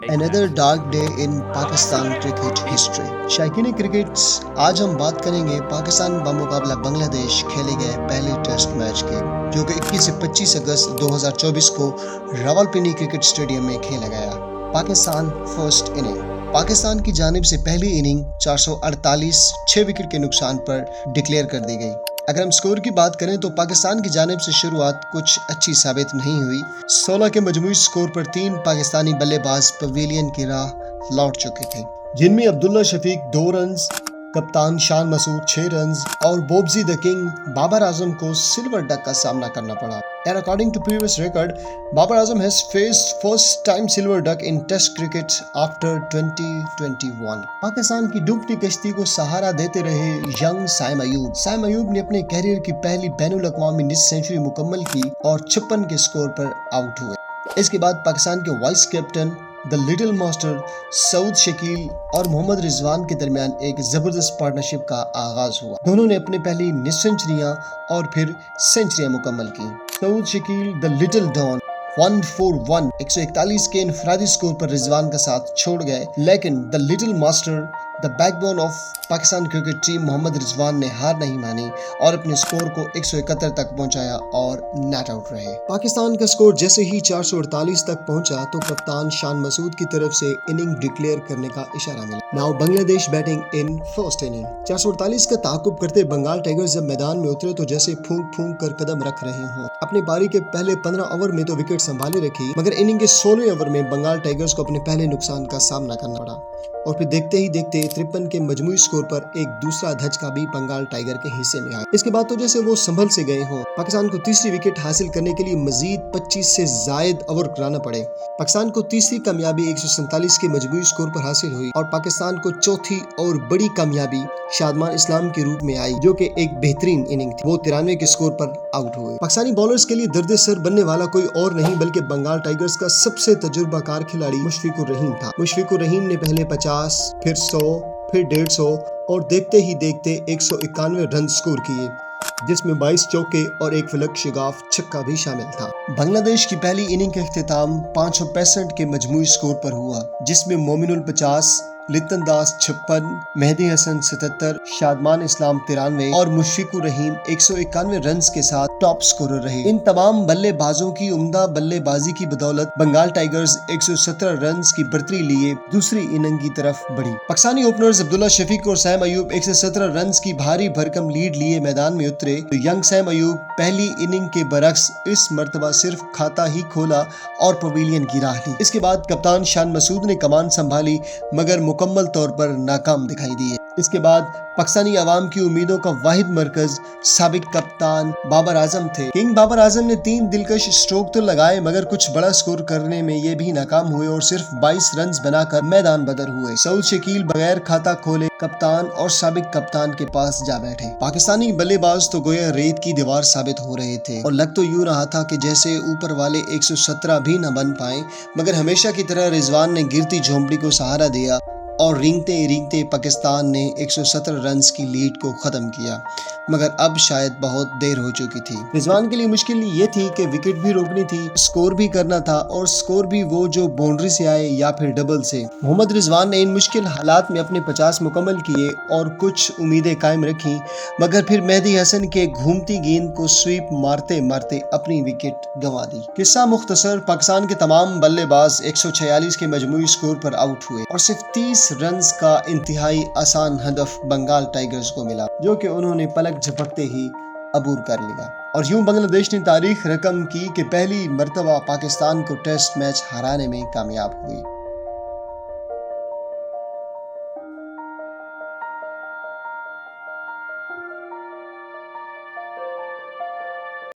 Another dark day in Pakistan cricket history. شائقین crickets آج ہم بات کریں گے پاکستان بمقابلہ بنگلہ دیش کھیلے گئے پہلے ٹیسٹ میچ کی، جو کہ 21 سے 25 اگست 2024 کو راولپنڈی کرکٹ اسٹیڈیم میں کھیلا گیا۔ Pakistan first inning. پاکستان کی جانب سے پہلی اننگ 448 6 وکٹ کے نقصان پر ڈکلیئر کر دی گئی۔ اگر ہم سکور کی بات کریں تو پاکستان کی جانب سے شروعات کچھ اچھی ثابت نہیں ہوئی۔ 16 کے مجموعی سکور پر 3 پاکستانی بلے باز پویلین کی راہ لوٹ چکے تھے، جن میں عبداللہ شفیق 2 رنز، کپتان شان مسعود 6 رنز اور بوبزی دی کنگ بابر اعظم کو سلور ڈک کا سامنا کرنا پڑا۔ And according to previous record, Babar Azam has faced first time silver duck in test cricket after 2021. Pakistan کی ڈوبتی کشتی کو سہارا دیتے رہے ینگ سائم ایوب۔ سائم ایوب نے اپنے کیریئر کی پہلی بین الاقوامی نصف سینچری مکمل کی اور 56 کے سکور پر آؤٹ ہوئے۔ اس کے بعد پاکستان کے وائس کیپٹن دی لٹل ماسٹر سعود شکیل اور محمد رضوان کے درمیان ایک زبردست پارٹنرشپ کا آغاز ہوا۔ دونوں نے اپنی پہلی نصف سینچریاں اور پھر سینچریاں مکمل کی۔ سعود شکیل دی لٹل ڈان 141 141 کے انفرادی سکور پر رضوان کا ساتھ چھوڑ گئے، لیکن the little master the backbone of Pakistan cricket team Muhammad Rizwan نے ہار نہیں مانی اور اپنے سکور کو 171 تک پہنچایا اور نیٹ آؤٹ رہے۔ پاکستان کا سکور جیسے ہی 448 تک پہنچا تو کپتان شان مسعود کی طرف سے اننگ ڈکلیئر کرنے کا اشارہ ملا۔ ناؤ بنگلہ دیش بیٹنگ ان فرسٹ اننگ۔ 448 کا تعاقب کرتے بنگال ٹائیگرز جب میدان میں اترے تو جیسے پھونک پھونک کر قدم رکھ رہے ہوں۔ اپنی پاری کے پہلے 15 اوور میں تو وکٹ سنبھالے رکھی، مگر اننگ کے 16ویں اوور میں بنگال ٹائیگرز کو اپنے پہلے نقصان کا سامنا کرنا پڑا اور پھر دیکھتے ہی دیکھتے 53 کے مجموعی سکور پر ایک دوسرا دھچکا بھی بنگال ٹائیگر کے حصے میں آیا۔ اس کے بعد تو جیسے وہ سنبھل سے گئے ہوں۔ پاکستان کو تیسری وکٹ حاصل کرنے کے لیے مزید 25 سے زائد اوور کرانا پڑے۔ پاکستان کو تیسری کامیابی 147 کے مجموعی سکور پر حاصل ہوئی اور پاکستان کو چوتھی اور بڑی کامیابی شادمان اسلام کے روپ میں آئی، جو کہ ایک بہترین اننگ تھی۔ وہ 93 کے سکور پر آؤٹ ہوئے۔ پاکستانی بالرز کے لیے درد سر بننے والا کوئی اور نہیں بلکہ بنگال ٹائیگرز کا سب سے تجربہ کار کھلاڑی مشفق الرحیم تھا۔ مشفق الرحیم نے پہلے 50 پھر 100 پھر 150 اور دیکھتے ہی دیکھتے 191 رن سکور کیے، جس میں 22 چوکے اور ایک فلک شگاف چھکا بھی شامل تھا۔ بنگلہ دیش کی پہلی اننگ کا اختتام 565 کے مجموعی سکور پر ہوا، جس میں مومن ال 50، لتن داس 56، مہدی حسن 77، شادمان اسلام 93 اور مشفق الرحیم 191 رنز کے ساتھ ٹاپ سکورر رہے۔ ان تمام بلے بازوں کی عمدہ بلے بازی کی بدولت بنگال ٹائیگرز 117 رنز کی برتری لیے دوسری اننگ کی طرف بڑھی۔ پاکستانی اوپنرز عبداللہ شفیق اور سائم ایوب 117 رنز کی بھاری بھرکم لیڈ لیے میدان میں اترے تو ینگ سائم ایوب پہلی اننگ کے برعکس اس مرتبہ صرف کھاتا ہی کھولا اور پویلین کی راہ لی۔ اس کے بعد کپتان شان مسعود نے کمان سنبھالی مگر مکمل طور پر ناکام دکھائی دیے۔ اس کے بعد پاکستانی عوام کی امیدوں کا واحد مرکز سابق کپتان بابر اعظم تھے۔ کنگ بابر اعظم نے 3 دلکش اسٹروک تو لگائے مگر کچھ بڑا سکور کرنے میں یہ بھی ناکام ہوئے اور صرف 22 رنز بنا کر میدان بدر ہوئے۔ سعود شکیل بغیر کھاتا کھولے کپتان اور سابق کپتان کے پاس جا بیٹھے۔ پاکستانی بلے باز تو گویا ریت کی دیوار ثابت ہو رہے تھے اور لگ تو یوں رہا تھا کہ جیسے اوپر والے 117 بھی نہ بن پائیں، مگر ہمیشہ کی طرح رضوان نے گرتی جھونپڑی کو سہارا دیا اور رینگتے رینگتے پاکستان نے 117 رنز کی لیڈ کو ختم کیا، مگر اب شاید بہت دیر ہو چکی تھی۔ رضوان کے لیے مشکل یہ تھی کہ وکٹ بھی روکنی تھی، سکور بھی کرنا تھا اور سکور بھی وہ جو باؤنڈری سے آئے یا پھر ڈبل سے۔ محمد رضوان نے ان مشکل حالات میں اپنے 50 مکمل کیے اور کچھ امیدیں قائم رکھیں، مگر پھر مہدی حسن کے گھومتی گیند کو سویپ مارتے مارتے اپنی وکٹ گنوا دی۔ قصہ مختصر، پاکستان کے تمام بلے باز 146 کے مجموعی سکور پر آؤٹ ہوئے اور صرف 30 رنز کا انتہائی آسان ہدف بنگال ٹائیگرز کو ملا، جو کہ انہوں نے پلک جھپکتے ہی عبور کر لیا اور یوں بنگلہ دیش نے تاریخ رقم کی کہ پہلی مرتبہ پاکستان کو ٹیسٹ میچ ہرانے میں کامیاب ہوئی۔